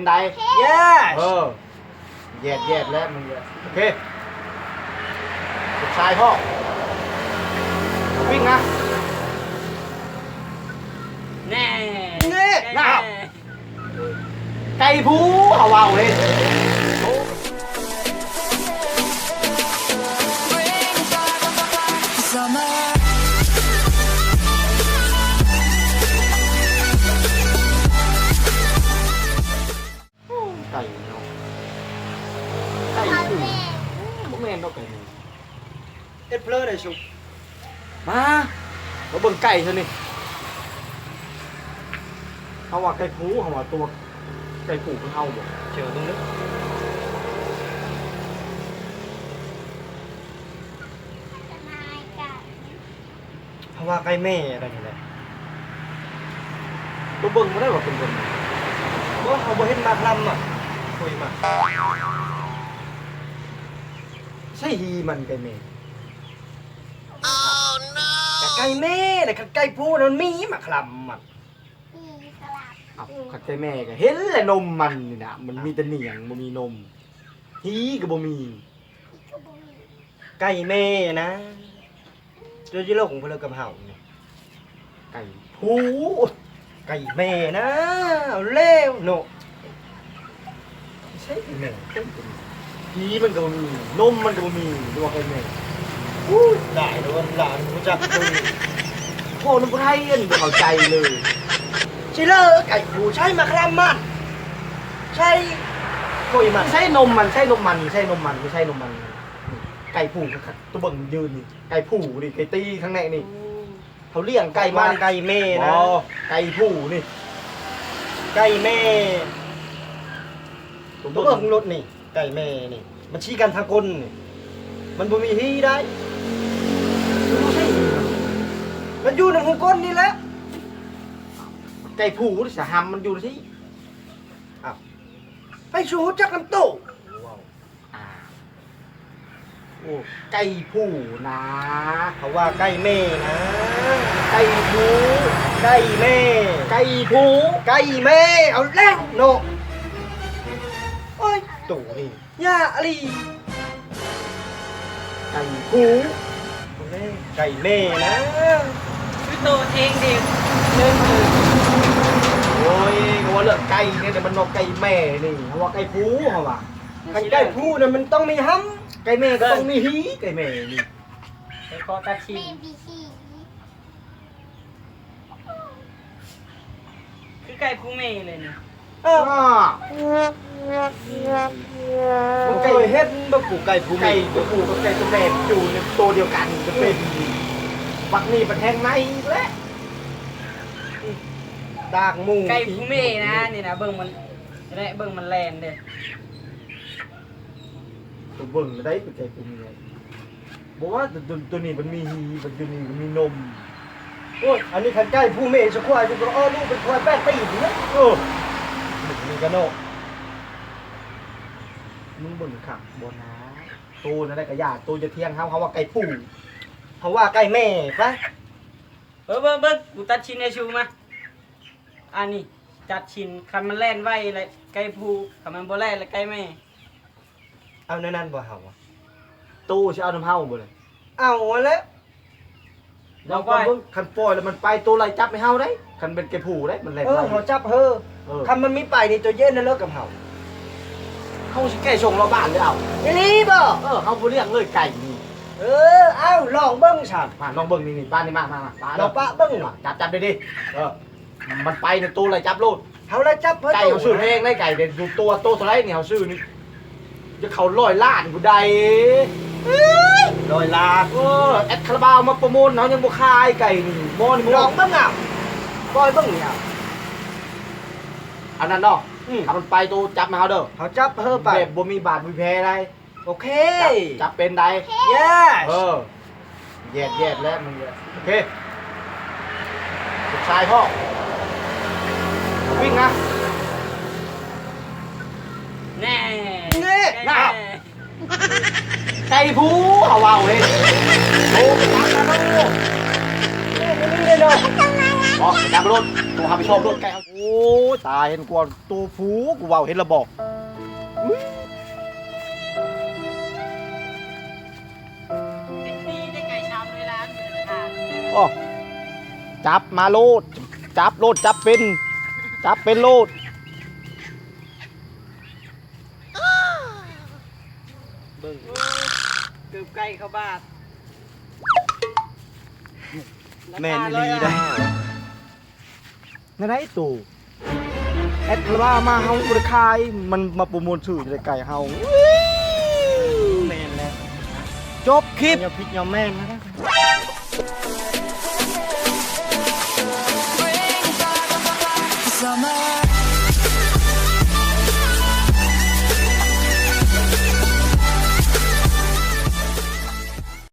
ได้ yes แยดแล้วมึงโอเคชายพ่อวิ่งนะแน่ น่าไก่ผู้เขาเอาเลยไก่เนาะไก่ผู้บ่แม่นดอกไก่นี่ เอ็ดเพลอเลยชุบ มาเบิ่งไก่เท่านี้เขาว่าไก่ผู้เขาว่าตัวไก่ผู้ของเขาบ่ เจอตรงนี้เพราะว่าไก่แม่อะไรนี่แหละ ตัวเบิ่งบ่ได้ว่าเป็นเบิ่ง เพราะเขาบ่เห็นมากลำอ่ะคุยมา ใช่ฮีมันไก่แม่ แต่ไก่แม่แต่ไก่พูมันมีมากลำมัน อ้าวขัดไก่แม่ก็เห็นแหละนมมันนี่นะมันมีแต่เหนียงบ่มีนมฮีก็บ่มี ไก่แม่นะโดยที่โลกของพลกับเห่าเนี่ย ไก่ผู้ ไก่แม่นะเอาเร็วโน ใช่ไก่แม่ฮีมันก็บ่มีนมมันก็บ่มีตัวไก่แม่ อู้ได้โดนหลานรู้จักคุย โอ้น้ำไทยอันบ่เข้าใจเลย ชิเลอไก่ผูใช่มากลำมันใช่คุยมัน ใช่นมมันใช่นมมันใช่นมมันไม่ใช่นมมันไก่ผู้ขัดตัวเบิ่งยืนนี่ไก่ผู้นี่ไก่ตีข้างในนี่เขาเลี้ยงไก่ ไก่ มา มาไก่แม่ อ๋ นะ อไก่ผู้นี่ ไก่แม่ ตัว ตัว เบิ่ เบิ่ ง งรถนี่ไก่แม่นี่มันชี้กันทางคนนี่มันบ่มีที่ได้ มันอยู่ในหูก้นนี่แหละ ไก่ผู้นี่สะหำมันอยู่ที่ ไปชูจักน้ำโต อ่าโอ้ไก่ผู้นะ เขาว่าไก่แม่นะ ไก่ผู้ ไก่แม่ ไก่ผู้ ไก่แม่เอาแล้วโนโอ้ยตู่นี่ย่าอะไร ไก่ผู้ ไก่แม่นะ คือตัวเองเด็กเริ่มเลย โอ้ยเขาว่าเลือกไก่เนี่ยแต่มันบอกไก่แม่นี่เขาว่าไก่ผู้เขาว่า ไก่ผู้น่ะมันต้องมีห้ ไก่แม่ก็ต้องมีฮีไก่แม่นี่ ไปคอตาชินคือไก่ผู้เมย์เลยนี่ ำอ้าว อ่า มันไก่เฮ็ดบ่กูไก่ผู้ ไก่ มี ตัวผู้กับไก่ตัวแม่อยู่ในตัวเดียวกันจะเป็นบักนี่มันแทงในและ ดากหมู ไก่ผู้เมย์นะนี่นะเบิ่งมันได้เบิ่งมันแลนเด้อ ตัวเบิ่งได้เป็นไก่ตัวเมียบอกว่าตัวนี้มันมีฮีมันตัวนี้มันมีนม โอ้ยอันนี้คันไก่ผู้เมย์สักควายกูก็อ้อลูกเป็นควาย8 ปีถึงนะ เออ มีกระโน มึงเบิ่งขังบนนะตัวนั่นได้กระยาตัวจะเที่ยงเขาว่าไก่ผู้ เขาว่าไก่แม่ปะ เบิ่งกูตัดชินให้ชูมาอันนี้จัดชินคันมันแล่นไว้เลยไก่ผู้คันมันบ่แล่นแล้วไก่แม่ เอาในนั้นบ่เฮาอะ ตัวจะเอาน้ำเฮาบ่เลย เอาแล้ว เราก็เบิ่งคันปล่อยแล้วมันไปตัวไรจับไม่เฮาได้คันเป็นไก่ผู้ได้มันแรง เออ ไร เขาจับเฮอ เออ คำมันมีไปนี่ตัวเย็นนั่นเลิกกับเฮา เขาสิแก้ชงเราบ้านเลยเอา อีหลีบ่ เขาบ่เลี้ยงเลยไก่นี่ เออเอาลองเบิ่งฉัน มาลองเบิ่งนี่บ้านนี่มาป้า เราปะเบิ่ง จับดิมันไปในตัวไรจับโลด เฮาเลยจับเฮอ ไก่เขาซื้อเองได้ไก่เด็ดดูตัวโตตัวไรนี่เขาซื้อนี่จะเขา100 ล้านกูได้ 100 ล้าน แอดคาราบาวมาโปรโมทเขายังบ่ขายไก่นี่มอนี่ ลองเบิ่งอ่ะปล่อยเบิ่งเนี่ย อันนั้นเนาะถ้ามันไปตัวจับมาเขาเด้อ เฮาจับเฮอไป แบบบ่มีบาดมีแผลได้ โอเค จับเป็นได้ yes แยดแล้วมึงโอเคชายพ่อวิ่งนะ แน่ นี่ แน่ ไก่ผู้เขาเอาเฮ้ยโอ้ยตามมาดู นี่เลยเนาะ อ๋อจับรถตัวหาไปชอบรถไก่โอ้ยตายเห็นกว่าตัวฟูกูเว้าเห็นระบอก เป็นดีได้ไก่ชามเลยร้านเลยค่ะ อ๋อจับมาโลดจับโลดจับเป็นโลด เบิ่งเกือบไก่เข้าบ้าน แม่นดีนะนั่นไอ้ตู่แอดว่ามาเฮาบริคายมันมาโปรโมทชื่อในไก่เฮา แม่นแล้ว จบคลิป อย่าผิดอย่าแม่นนะ